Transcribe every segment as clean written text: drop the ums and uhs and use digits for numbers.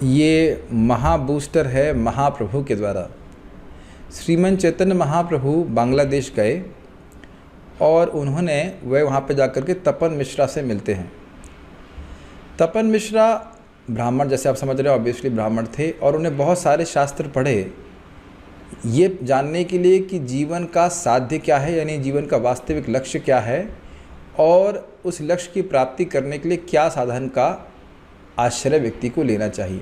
ये महाबूस्टर है महाप्रभु के द्वारा। श्रीमन चैतन्य महाप्रभु बांग्लादेश गए और उन्होंने वहाँ पे जाकर के तपन मिश्रा से मिलते हैं। तपन मिश्रा ब्राह्मण, जैसे आप समझ रहे हो, ऑब्वियसली ब्राह्मण थे और उन्हें बहुत सारे शास्त्र पढ़े ये जानने के लिए कि जीवन का साध्य क्या है, यानी जीवन का वास्तविक लक्ष्य क्या है और उस लक्ष्य की प्राप्ति करने के लिए क्या साधन का आश्रय व्यक्ति को लेना चाहिए।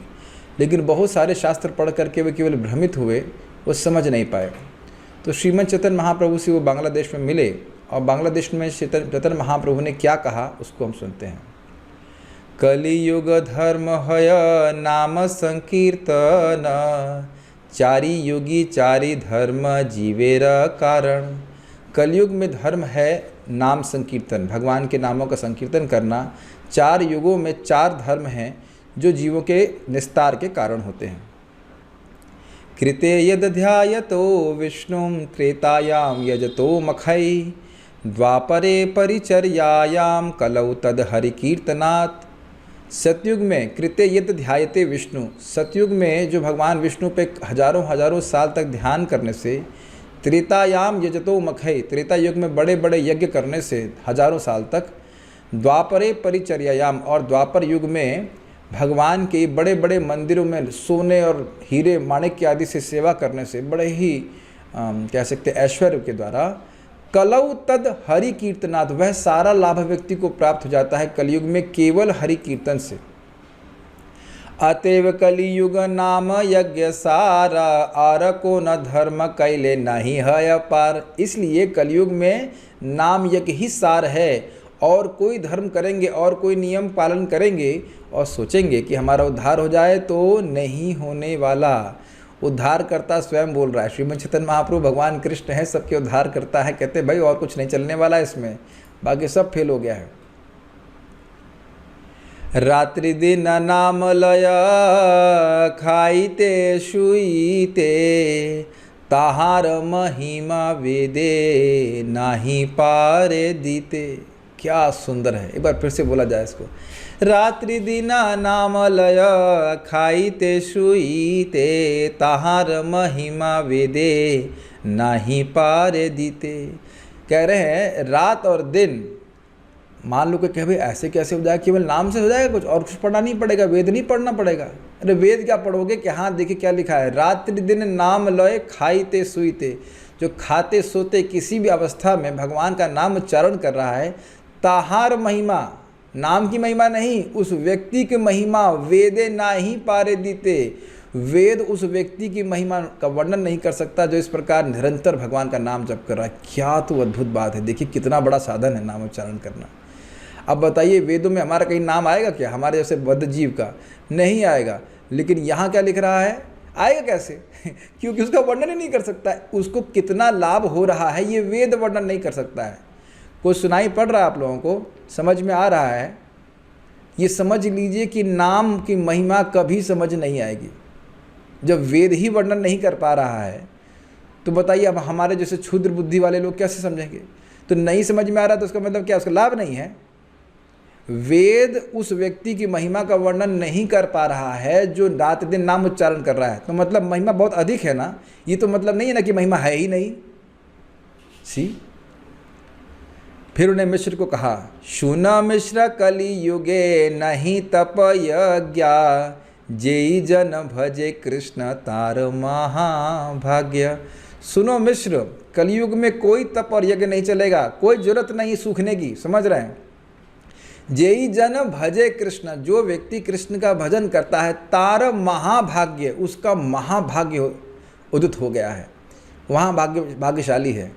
लेकिन बहुत सारे शास्त्र पढ़ करके वे केवल भ्रमित हुए, वो समझ नहीं पाए। तो श्रीमन चैतन्य महाप्रभु से वो बांग्लादेश में मिले और बांग्लादेश में चैतन्य महाप्रभु ने क्या कहा उसको हम सुनते हैं। कलियुग धर्म हय नाम संकीर्तन, चारि योगी चारि धर्म जीवेर कारण। कलयुग में धर्म है नाम संकीर्तन, भगवान के नामों का संकीर्तन करना। 4 युगों में 4 धर्म हैं जो जीवों के निस्तार के कारण होते हैं। कृते यद ध्यायतो विष्णुम त्रेतायाम यजतो मखै, द्वापरे परिचर्यायाम कलौ तद हरि कीर्तनात्। सतयुग में कृते यद ध्यायते विष्णु, सतयुग में जो भगवान विष्णु पे हजारों हजारों साल तक ध्यान करने से, त्रेतायाम यजतो मखै, त्रेता युग में बड़े बड़े यज्ञ करने से हजारों साल तक, द्वापरे परिचर्यायाम, और द्वापर युग में भगवान के बड़े बड़े मंदिरों में सोने और हीरे माणिक्य आदि से सेवा करने से, बड़े ही कह सकते ऐश्वर्य के द्वारा, कलौ तद हरि कीर्तनात्, वह सारा लाभ व्यक्ति को प्राप्त हो जाता है कलयुग में केवल हरि कीर्तन से। अतएव कलियुग नाम यज्ञ सारा, आर को न धर्म कैले नहीं है पार। इसलिए कलयुग में नाम यज्ञ ही सार है, और कोई धर्म करेंगे और कोई नियम पालन करेंगे और सोचेंगे कि हमारा उद्धार हो जाए तो नहीं होने वाला। उद्धार करता स्वयं बोल रहा है, श्रीमद चैतन्य महाप्रभु भगवान कृष्ण है, सबके उद्धार करता है। कहते भाई और कुछ नहीं चलने वाला इसमें, बाकी सब फेल हो गया है। रात्रि दिन नाम लय खाईते शुईते, ताहार महिमा वेदे नाही पारे दीते। क्या सुंदर है, एक बार फिर से बोला जाए इसको। रात्रि दिना नाम लय खाईते शुईते, ताहार महिमा वेदे नाही पारे दीते। कह रहे हैं रात और दिन, मान लो कि कह भाई ऐसे कैसे हो जाएगा, केवल नाम से हो जाएगा कुछ और कुछ पढ़ना नहीं पड़ेगा, वेद नहीं पढ़ना पड़ेगा। अरे वेद क्या पढ़ोगे कि हाँ देखिए क्या लिखा है, रात्रि दिन नाम लय खाईते शुईते। जो खाते सोते किसी भी अवस्था में भगवान का नाम उच्चारण कर रहा है, ताहार महिमा, नाम की महिमा नहीं, उस व्यक्ति की महिमा, वेदे ना ही पारे दीते। वेद उस व्यक्ति की महिमा का वर्णन नहीं कर सकता जो इस प्रकार निरंतर भगवान का नाम जप कर रहा है। क्या तो अद्भुत बात है, देखिए कितना बड़ा साधन है नाम उच्चारण करना। अब बताइए वेदों में हमारा कहीं नाम आएगा क्या, हमारे जैसे बद्ध जीव का? नहीं आएगा। लेकिन यहाँ क्या लिख रहा है, आएगा कैसे? क्योंकि उसका वर्णन ही नहीं कर सकता है। उसको कितना लाभ हो रहा है ये वेद वर्णन नहीं कर सकता है। कुछ सुनाई पड़ रहा है आप लोगों को, समझ में आ रहा है? ये समझ लीजिए कि नाम की महिमा कभी समझ नहीं आएगी जब वेद ही वर्णन नहीं कर पा रहा है। तो बताइए अब हमारे जैसे क्षुद्र बुद्धि वाले लोग कैसे समझेंगे? तो नहीं समझ में आ रहा तो उसका मतलब क्या, उसका लाभ नहीं है। वेद उस व्यक्ति की महिमा का वर्णन नहीं कर पा रहा है जो रात दिन नाम उच्चारण कर रहा है, तो मतलब महिमा बहुत अधिक है ना। ये तो मतलब नहीं है ना कि महिमा है ही नहीं। सी फिर उन्हें मिश्र को कहा, शुना मिश्र कलि युगे नहीं तप यज्ञा, जेई जन भजे कृष्ण तार महाभाग्य। सुनो मिश्र, कलयुग में कोई तप और यज्ञ नहीं चलेगा, कोई जरूरत नहीं सूखने की, समझ रहे हैं? जेई जन भजे कृष्ण, जो व्यक्ति कृष्ण का भजन करता है, तार महाभाग्य, उसका महाभाग्य उदित हो गया है, वहाँ भाग्यशाली है।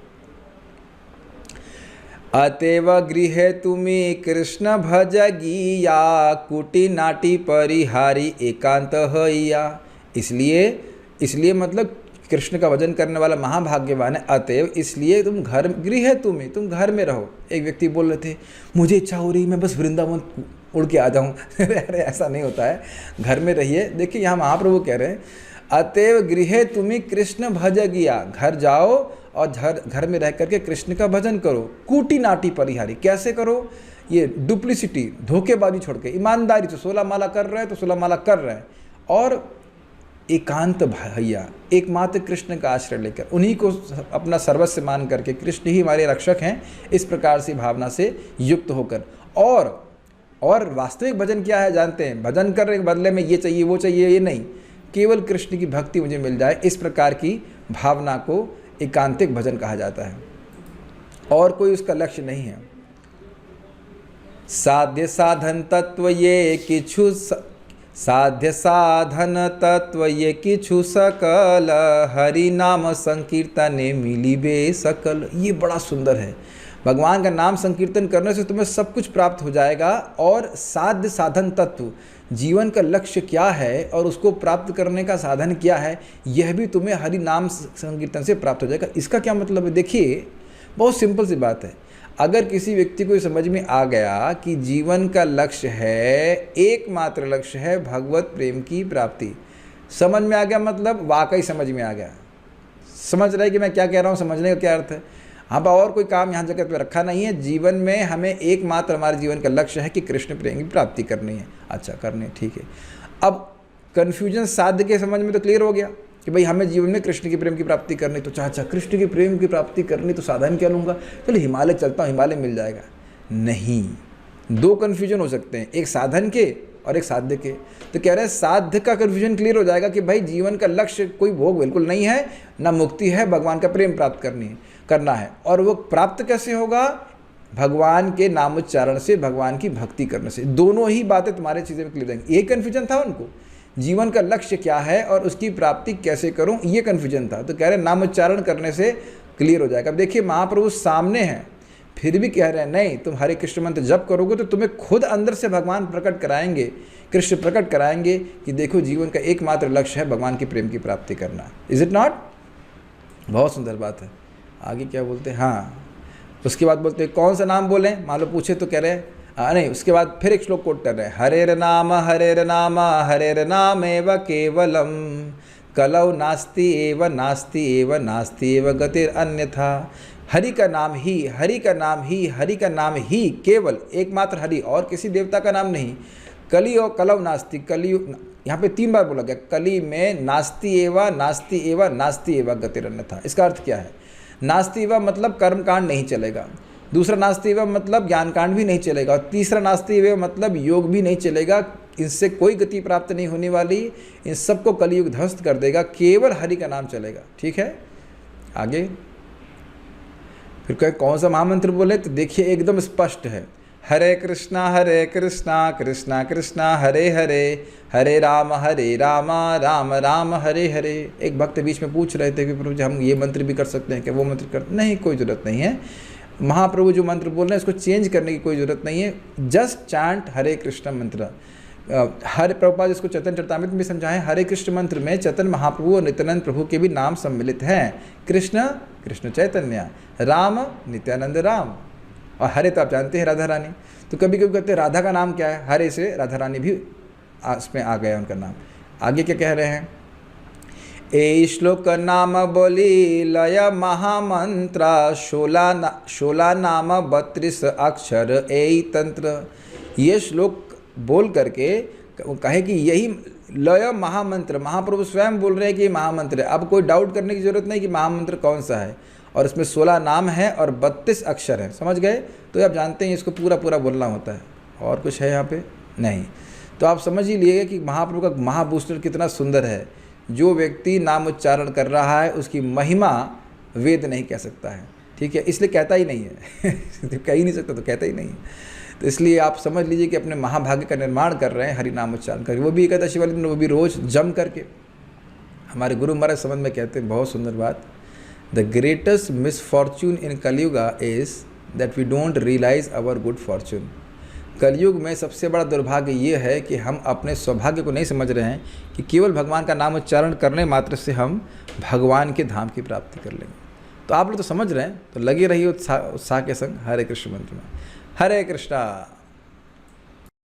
अतएव गृह तुम्हें कृष्ण भजगिया, कुटी नाटी परिहारी एकांत हैया। इसलिए मतलब कृष्ण का भजन करने वाला महाभाग्यवान है। अतएव इसलिए तुम घर, गृह तुम्हें, तुम घर में रहो। एक व्यक्ति बोल रहे थे मुझे इच्छा हो रही मैं बस वृंदावन उड़ के आ जाऊँ। अरे ऐसा नहीं होता है, घर में रहिए। देखिए यहाँ महाप्रभु कह रहे हैं अतएव गृह तुम्हें कृष्ण भजगिया, घर जाओ और घर में रह करके कृष्ण का भजन करो। कूटी नाटी परिहारी, कैसे करो? ये डुप्लिसिटी, धोखेबाजी छोड़ के ईमानदारी से 16 माला कर रहे हैं तो 16 माला कर रहे हैं, और एकांत भैया एकमात्र कृष्ण का आश्रय लेकर उन्हीं को अपना सर्वस्व मान करके कृष्ण ही हमारे रक्षक हैं, इस प्रकार से भावना से युक्त होकर। और वास्तविक भजन क्या है जानते हैं? भजन करने के बदले में ये चाहिए वो चाहिए, ये नहीं, केवल कृष्ण की भक्ति मुझे मिल जाए, इस प्रकार की भावना को एकांतिक भजन कहा जाता है, और कोई उसका लक्ष्य नहीं है। साध्य साधन तत्व ये किछु साध्य साधन तत्व ये किछु सकल, हरि नाम संकीर्तने मिली बे सकल। ये बड़ा सुंदर है। भगवान का नाम संकीर्तन करने से तुम्हें सब कुछ प्राप्त हो जाएगा, और साध्य साधन तत्व, जीवन का लक्ष्य क्या है और उसको प्राप्त करने का साधन क्या है, यह भी तुम्हें हरि नाम संकीर्तन से प्राप्त हो जाएगा। इसका क्या मतलब है? देखिए, बहुत सिंपल सी बात है। अगर किसी व्यक्ति को समझ में आ गया कि जीवन का लक्ष्य है, एकमात्र लक्ष्य है भगवत प्रेम की प्राप्ति, समझ में आ गया, मतलब वाकई समझ में आ गया, समझ रहे कि मैं क्या कह रहा हूँ, समझने का क्या अर्थ है। अब और कोई काम यहाँ जगत में रखा नहीं है। जीवन में हमें एकमात्र हमारे जीवन का लक्ष्य है कि कृष्ण प्रेम की प्राप्ति करनी है। अच्छा, करनी है, ठीक है। अब कन्फ्यूजन साध्य के समझ में तो क्लियर हो गया कि भाई हमें जीवन में कृष्ण की प्रेम की प्राप्ति करनी, तो अच्छा कृष्ण की प्रेम की प्राप्ति करनी, तो साधन क्या लूँगा? चलो हिमालय चलता हूँ, हिमालय मिल जाएगा। नहीं, दो कन्फ्यूजन हो सकते हैं, एक साधन के और एक साध्य के। तो कह रहे हैं साध्य का कन्फ्यूजन क्लियर हो जाएगा कि भाई जीवन का लक्ष्य कोई भोग बिल्कुल नहीं है, ना मुक्ति है, भगवान का प्रेम प्राप्त करना है। और वो प्राप्त कैसे होगा? भगवान के नामोच्चारण से, भगवान की भक्ति करने से। दोनों ही बातें तुम्हारे चीज़ें में क्लियर जाएंगी। एक कन्फ्यूजन था उनको, जीवन का लक्ष्य क्या है और उसकी प्राप्ति कैसे करूं, ये कन्फ्यूजन था। तो कह रहे हैं नामोच्चारण करने से क्लियर हो जाएगा। अब देखिए, महाप्रभु सामने हैं, फिर भी कह रहे हैं नहीं, तुम हरे कृष्ण मंत्र जप करोगे तो तुम्हें खुद अंदर से भगवान प्रकट कराएंगे, कृष्ण प्रकट कराएंगे कि देखो जीवन का एकमात्र लक्ष्य है भगवान के प्रेम की प्राप्ति करना। Is it not? बहुत सुंदर बात है। आगे क्या बोलते हैं? हाँ, उसके बाद बोलते हैं कौन सा नाम बोलें, मान लो पूछे तो कह रहे हैं नहीं, उसके बाद फिर एक श्लोक कोट कर रहे हैं, हरेर नाम एव केवलम कलौ नास्ति एव नास्ति एव नास्ति एव गतिर अन्यथा। हरि का नाम ही, हरि का नाम ही, हरि का नाम ही, केवल एकमात्र हरि, और किसी देवता का नाम नहीं। कली और कलौ नास्ति, कली यहाँ पे 3 बार बोला गया, कली में नास्ति एव नास्ति एव नास्ति एव गतिर अन्यथा। इसका अर्थ क्या है? नास्ति एव मतलब कर्मकांड नहीं चलेगा, दूसरा नास्ति एव मतलब ज्ञानकांड भी नहीं चलेगा, और तीसरा नास्ति एव मतलब योग भी नहीं चलेगा। इनसे कोई गति प्राप्त नहीं होने वाली, इन सबको कलियुग ध्वस्त कर देगा, केवल हरि का नाम चलेगा। ठीक है, आगे फिर कहे कौन सा महामंत्र बोले, तो देखिए एकदम स्पष्ट है, हरे कृष्णा कृष्णा कृष्णा हरे हरे, हरे राम राम राम हरे हरे। एक भक्त बीच में पूछ रहे थे कि प्रभु जी हम ये मंत्र भी कर सकते हैं क्या, वो मंत्र कर? नहीं, कोई ज़रूरत नहीं है। महाप्रभु जो मंत्र बोल रहे हैं इसको चेंज करने की कोई ज़रूरत नहीं है, जस्ट चांट हरे कृष्ण मंत्र। हरे प्रभुपाद इसको चैतन्य चरितामृत में समझाएं, हरे कृष्ण मंत्र में चैतन्य महाप्रभु और नित्यानंद प्रभु के भी नाम सम्मिलित हैं। कृष्ण कृष्ण चैतन्य, राम नित्यानंद राम, और हरे तो आप जानते हैं राधा रानी। तो कभी कभी कहते हैं राधा का नाम क्या है, हरे से राधा रानी भी उसमें आ गया उनका नाम। आगे क्या कह रहे हैं, ए श्लोक नाम बोली लय महामंत्र, शोला नाम 32 अक्षर ए तंत्र। ये श्लोक बोल करके कहे कि यही लय महामंत्र, महाप्रभु स्वयं बोल रहे हैं कि ये महामंत्र है। अब कोई डाउट करने की जरूरत नहीं कि महामंत्र कौन सा है, और इसमें 16 नाम है और 32 अक्षर है। समझ गए? तो आप जानते हैं इसको पूरा पूरा बोलना होता है, और कुछ है यहाँ पे नहीं। तो आप समझ ही लिए कि महाप्रभु का महाबूस्टर कितना सुंदर है। जो व्यक्ति नाम उच्चारण कर रहा है उसकी महिमा वेद नहीं कह सकता है। ठीक है, इसलिए कहता ही नहीं है कह ही नहीं सकता तो कहता ही नहीं है। तो इसलिए आप समझ लीजिए कि अपने महाभाग्य का निर्माण कर रहे हैं हरि नाम उच्चारण करके, वो भी एकादशी वाले दिन, वो भी रोज़ जम करके। हमारे गुरु महाराज संबंध में कहते हैं बहुत सुंदर बात, the greatest misfortune in Kaliyuga is that we don't realise our good fortune. Kaliyug में सबसे बड़ा दुर्भाग्य ये है कि हम अपने सौभाग्य को नहीं समझ रहे हैं कि केवल भगवान का नाम उच्चारण करने मात्र से हम भगवान के धाम की प्राप्ति कर लेंगे। तो आप लोग तो समझ रहे हैं, तो लगे रहिए उत्साह के संग हरे कृष्ण मंत्र में। हरे कृष्णा।